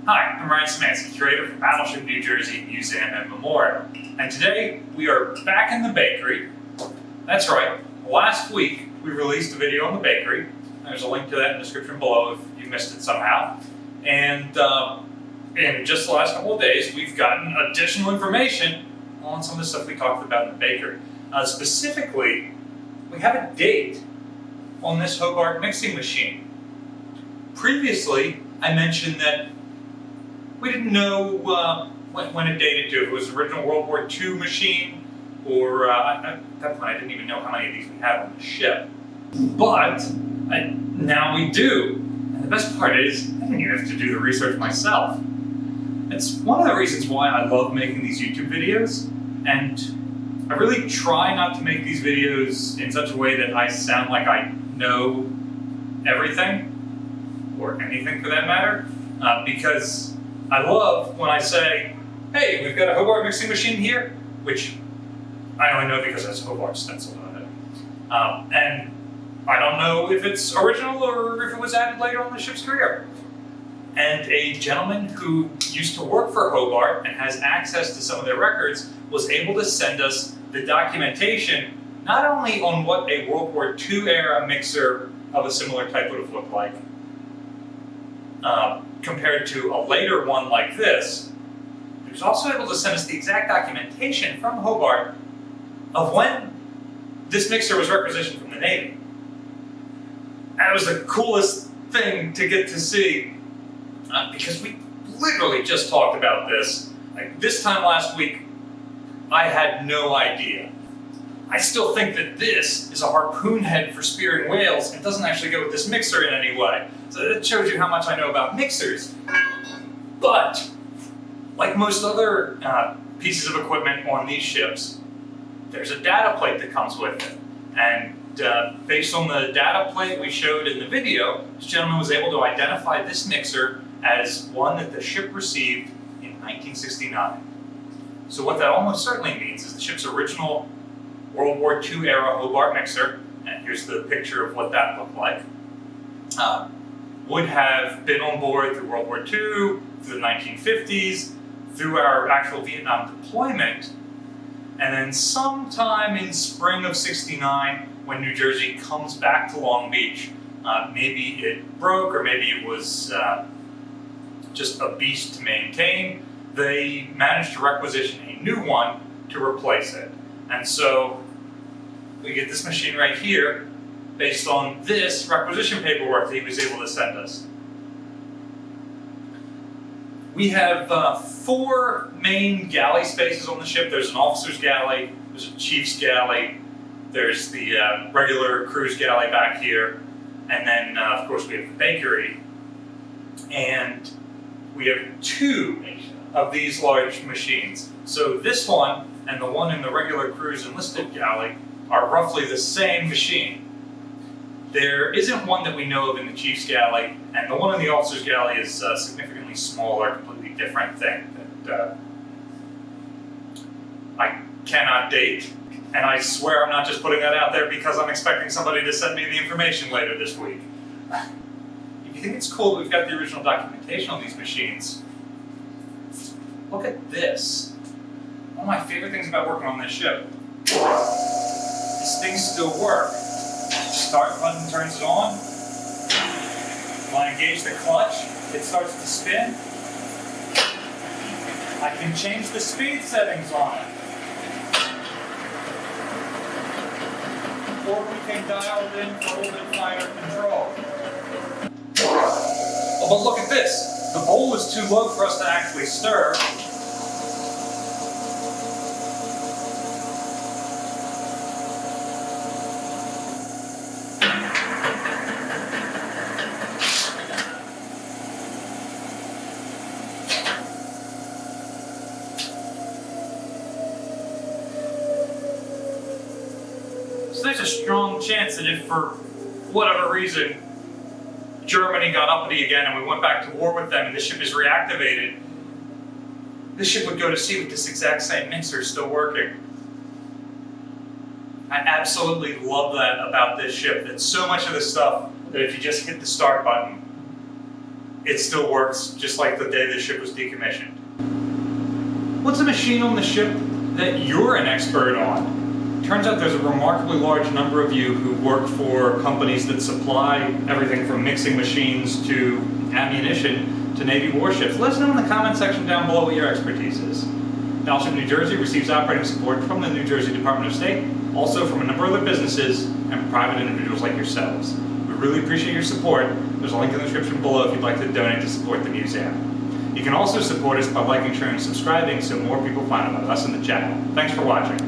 Hi, I'm Ryan Szymanski, curator for Battleship, New Jersey Museum and Memorial. And today we are back in the bakery. That's right, last week we released a video on the bakery. There's a link to that in the description below if you missed it somehow. And in just the last couple of days, we've gotten additional information on some of the stuff we talked about in the bakery. Specifically, we have a date on this Hobart mixing machine. Previously, I mentioned that we didn't know when it dated to, if it was an original World War II machine, or at that point I didn't even know how many of these we had on the ship. But now we do. And the best part is, I didn't even have to do the research myself. It's one of the reasons why I love making these YouTube videos, and I really try not to make these videos in such a way that I sound like I know everything, or anything for that matter, because I love when I say, hey, we've got a Hobart mixing machine here, which I only know because there's Hobart stenciled on it. And I don't know if it's original or if it was added later on in the ship's career. And a gentleman who used to work for Hobart and has access to some of their records was able to send us the documentation not only on what a World War II era mixer of a similar type would have looked like, compared to a later one like this, he was also able to send us the exact documentation from Hobart of when this mixer was requisitioned from the Navy. That was the coolest thing to get to see, because we literally just talked about this. Like this time last week, I had no idea. I still think that this is a harpoon head for spearing whales and doesn't actually go with this mixer in any way. So that shows you how much I know about mixers. But, like most other pieces of equipment on these ships, there's a data plate that comes with it. And based on the data plate we showed in the video, this gentleman was able to identify this mixer as one that the ship received in 1969. So what that almost certainly means is the ship's original World War II era Hobart mixer, and here's the picture of what that looked like, would have been on board through World War II, through the 1950s, through our actual Vietnam deployment, and then sometime in spring of '69, when New Jersey comes back to Long Beach, maybe it broke or maybe it was just a beast to maintain, they managed to requisition a new one to replace it. And so we get this machine right here based on this requisition paperwork that he was able to send us. We have 4 main galley spaces on the ship. There's an officer's galley, there's a chief's galley, there's the regular crew's galley back here, and then of course we have the bakery. And we have 2 of these large machines. So this one and the one in the regular crew's enlisted galley are roughly the same machine. There isn't one that we know of in the chief's galley, and the one in the officer's galley is a significantly smaller, completely different thing that I cannot date. And I swear I'm not just putting that out there because I'm expecting somebody to send me the information later this week. If you think it's cool that we've got the original documentation on these machines, look at this. One of my favorite things about working on this ship. These things still work. Start button turns it on. When I engage the clutch, it starts to spin. I can change the speed settings on it. Or we can dial it in for a little bit finer control. Oh, but look at this. The bowl is too low for us to actually stir. So there's a strong chance that if for whatever reason Germany got uppity again and we went back to war with them and the ship is reactivated, this ship would go to sea with this exact same mixer still working. I absolutely love that about this ship, that so much of the stuff that if you just hit the start button, it still works just like the day the ship was decommissioned. What's a machine on the ship that you're an expert on? Turns out there's a remarkably large number of you who work for companies that supply everything from mixing machines to ammunition to Navy warships. Let us know in the comment section down below what your expertise is. Battleship New Jersey receives operating support from the New Jersey Department of State, also from a number of other businesses and private individuals like yourselves. We really appreciate your support. There's a link in the description below if you'd like to donate to support the museum. You can also support us by liking, sharing, and subscribing so more people find out about us and the channel. Thanks for watching.